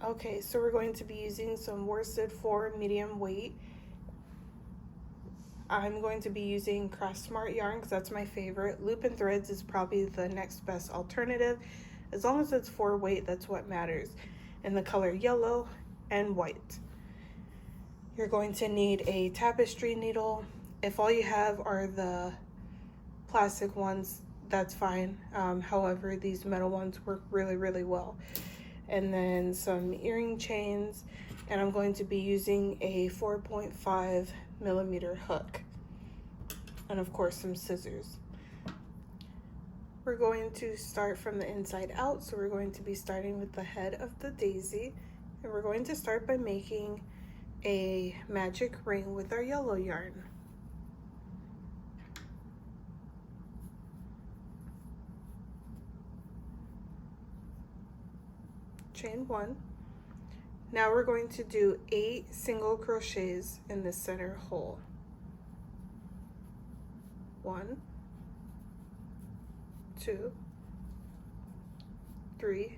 Okay, so we're going to be using some worsted for medium weight. I'm going to be using Craft Smart yarn because that's my favorite. Loop and threads is probably the next best alternative. As long as it's for weight, that's what matters. In the color yellow and white. You're going to need a tapestry needle. If all you have are the plastic ones, that's fine. However, these metal ones work really well. And then some earring chains, and I'm going to be using a 4.5 millimeter hook, and of course some scissors. We're going to start from the inside out, so we're going to be starting with the head of the daisy, and we're going to start by making a magic ring with our yellow yarn. Chain 1. Now we're going to do 8 single crochets in the center hole. 1, 2, 3,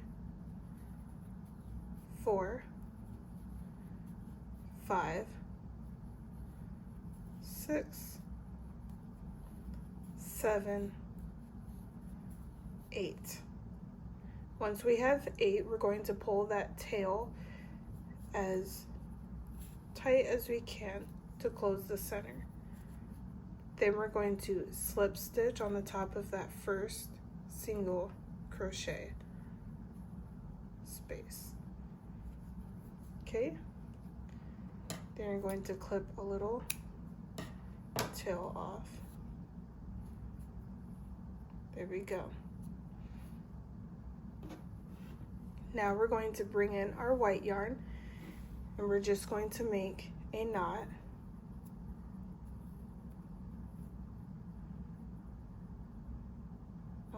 4, 5, 6, 7, 8. Once we have 8, we're going to pull that tail as tight as we can to close the center. Then we're going to slip stitch on the top of that first single crochet space. Okay, then you're going to clip a little tail off. There we go. Now we're going to bring in our white yarn, and we're just going to make a knot.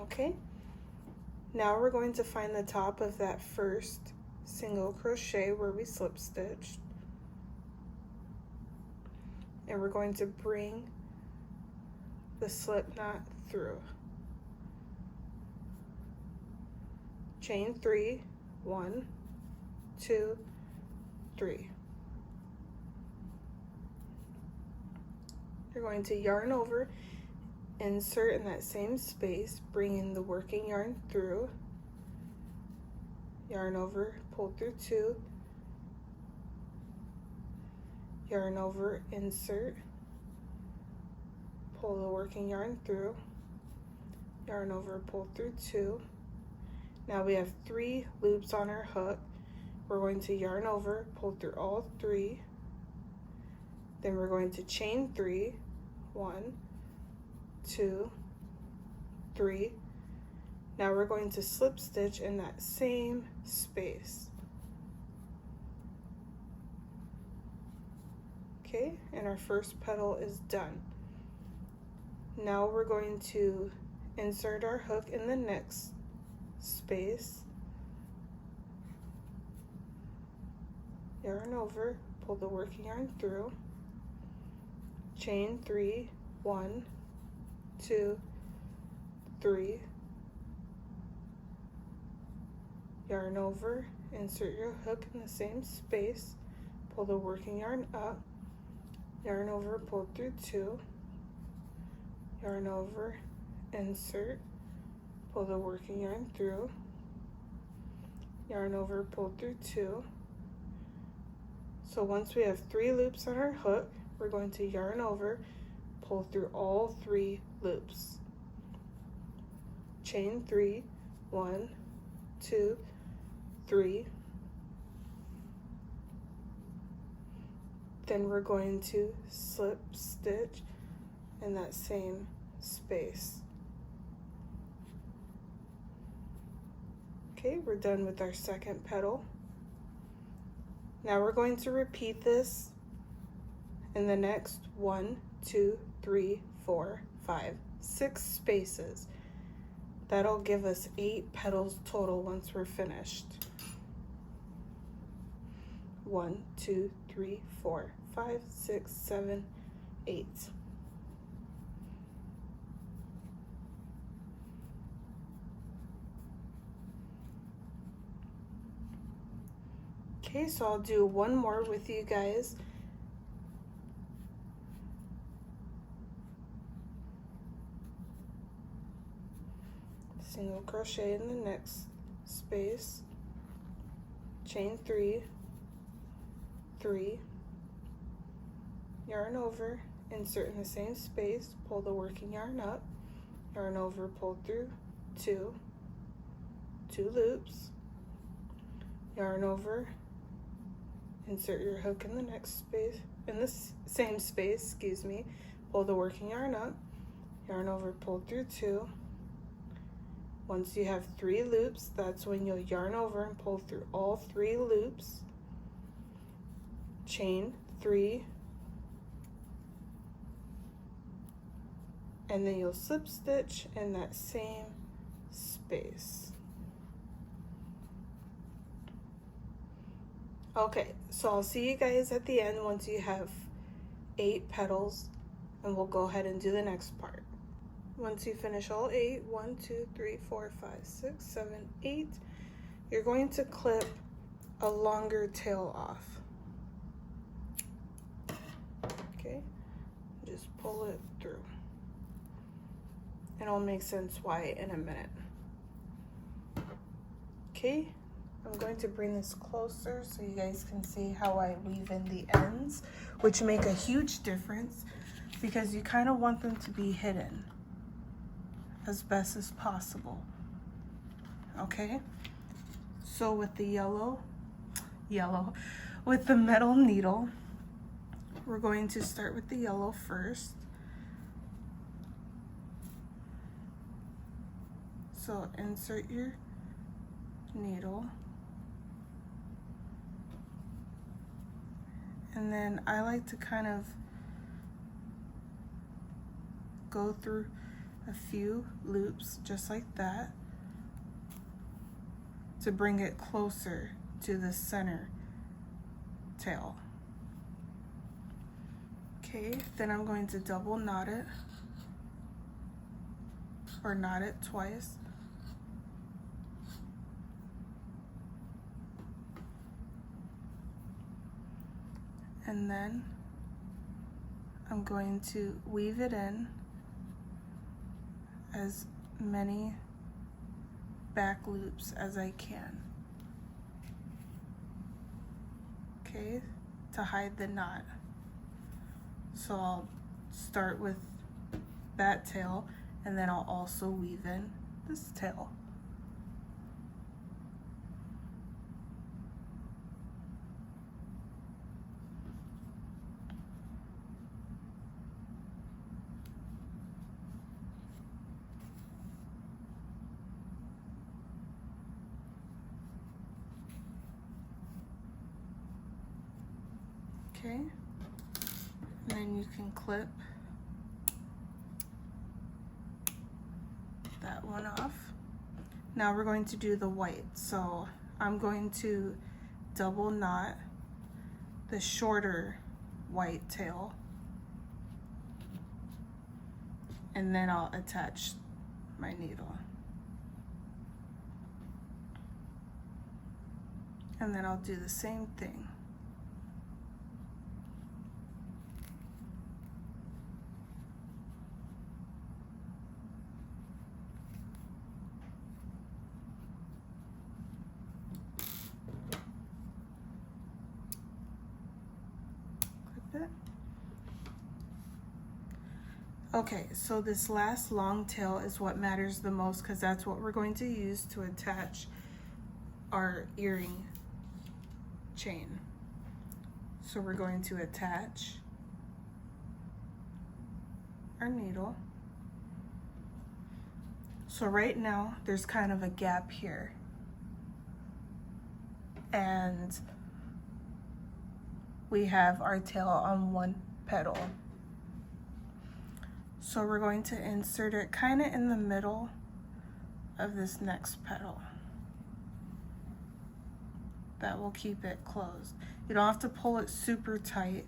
Okay, now we're going to find the top of that first single crochet where we slip stitched, and we're going to bring the slip knot through. Chain 3, 1, 2, 3. You're going to yarn over, insert in that same space, bring in the working yarn through, yarn over, pull through 2, yarn over, insert, pull the working yarn through, yarn over, pull through 2. Now we have 3 loops on our hook. We're going to yarn over, pull through all 3, then we're going to chain 3, 1, 2, 3. Now we're going to slip stitch in that same space. Okay, and our first petal is done. Now we're going to insert our hook in the next space, yarn over, pull the working yarn through, chain 3, 1, 2, 3, yarn over, insert your hook in the same space, pull the working yarn up, yarn over, pull through 2, yarn over, insert, pull the working yarn through, yarn over, pull through 2. So once we have 3 loops on our hook, we're going to yarn over, pull through all 3 loops, chain 3, 1, 2, 3. Then we're going to slip stitch in that same space. Okay, we're done with our second petal. Now we're going to repeat this in the next 1, 2, 3, 4, 5, 6 spaces. That'll give us 8 petals total once we're finished. 1, 2, 3, 4, 5, 6, 7, 8. Okay, so I'll do one more with you guys. Single crochet in the next space, chain 3, 3, yarn over, insert in the same space, pull the working yarn up, yarn over, pull through 2 loops, yarn over, insert your hook in the next space, in the same space, excuse me, pull the working yarn up, yarn over, pull through 2. Once you have 3 loops, that's when you'll yarn over and pull through all 3 loops, chain 3, and then you'll slip stitch in that same space. Okay, so I'll see you guys at the end once you have 8 petals, and we'll go ahead and do the next part. Once you finish all 8, 1, 2, 3, 4, 5, 6, 7, 8, you're going to clip a longer tail off. Okay, just pull it through. And it'll make sense why in a minute. Okay, I'm going to bring this closer so you guys can see how I weave in the ends, which make a huge difference because you kind of want them to be hidden as best as possible. Okay, so with the with the metal needle, we're going to start with the yellow first. So insert your needle, and then I like to kind of go through a few loops just like that to bring it closer to the center tail. Okay, then I'm going to double knot it, or knot it twice. And then I'm going to weave it in as many back loops as I can. Okay, to hide the knot. So I'll start with that tail, and then I'll also weave in this tail. Okay, and then you can clip that one off. Now we're going to do the white. So I'm going to double knot the shorter white tail, and then I'll attach my needle. And then I'll do the same thing. Okay, so this last long tail is what matters the most because that's what we're going to use to attach our earring chain. So we're going to attach our needle. So right now there's kind of a gap here, and we have our tail on one petal. So we're going to insert it kind of in the middle of this next petal. That will keep it closed. You don't have to pull it super tight,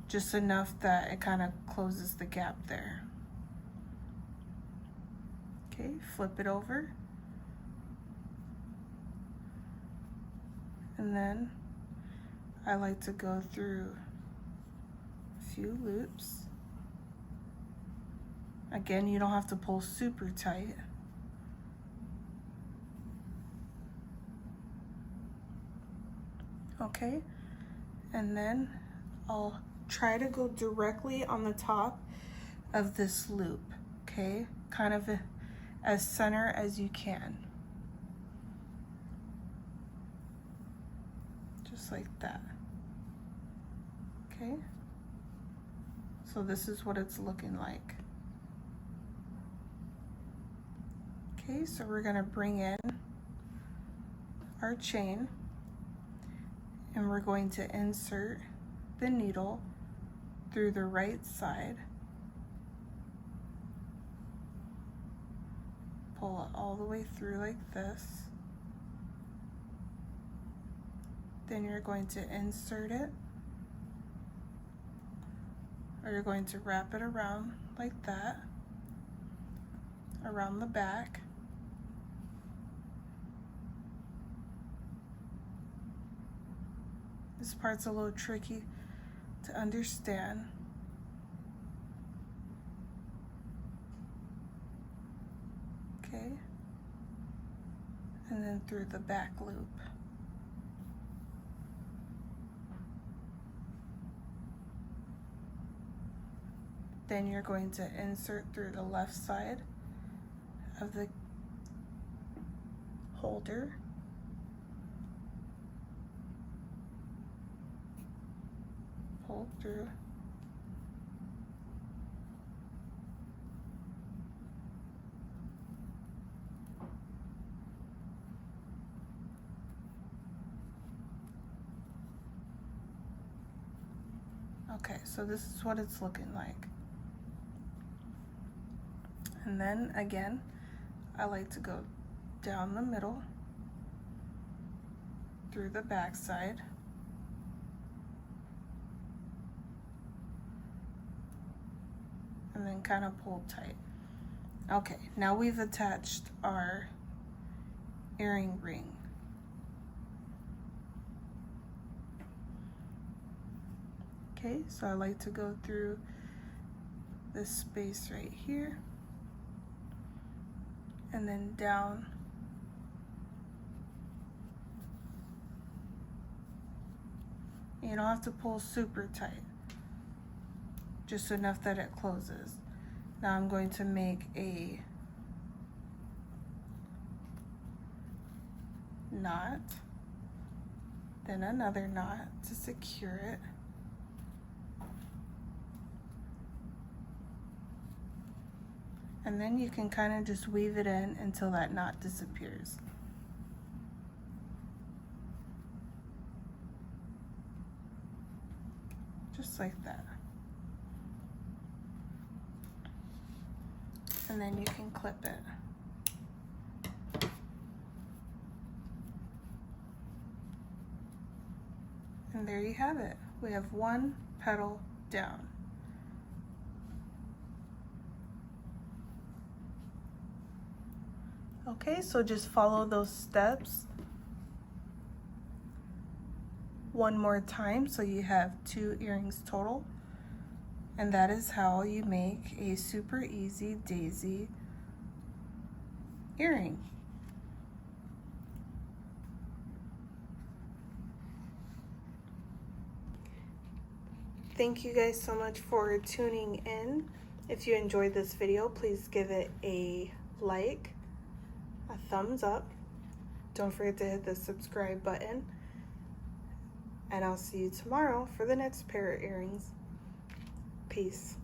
just enough that it kind of closes the gap there. Okay, flip it over. And then I like to go through a few loops. Again, you don't have to pull super tight. Okay, and then I'll try to go directly on the top of this loop, okay? Kind of as center as you can. Just like that, okay? So this is what it's looking like. Okay, so we're gonna bring in our chain and we're going to insert the needle through the right side. Pull it all the way through like this. Then you're going to insert it, or you're going to wrap it around like that, around the back. This part's a little tricky to understand. Okay, and then through the back loop. Then you're going to insert through the left side of the holder. Pull through. Okay, so this is what it's looking like. And then again, I like to go down the middle, through the back side, and then kind of pull tight. Okay, now we've attached our earring ring. Okay, so I like to go through this space right here and then down you don't have to pull super tight, just enough that it closes. Now I'm going to make a knot, then another knot to secure it. And then you can kind of just weave it in until that knot disappears. Just like that. And then you can clip it. And there you have it. We have one petal down. Okay, so just follow those steps one more time so you have 2 earrings total. And that is how you make a super easy daisy earring. Thank you guys so much for tuning in. If you enjoyed this video, please give it a like, a thumbs up. Don't forget to hit the subscribe button. And I'll see you tomorrow for the next pair of earrings. Peace.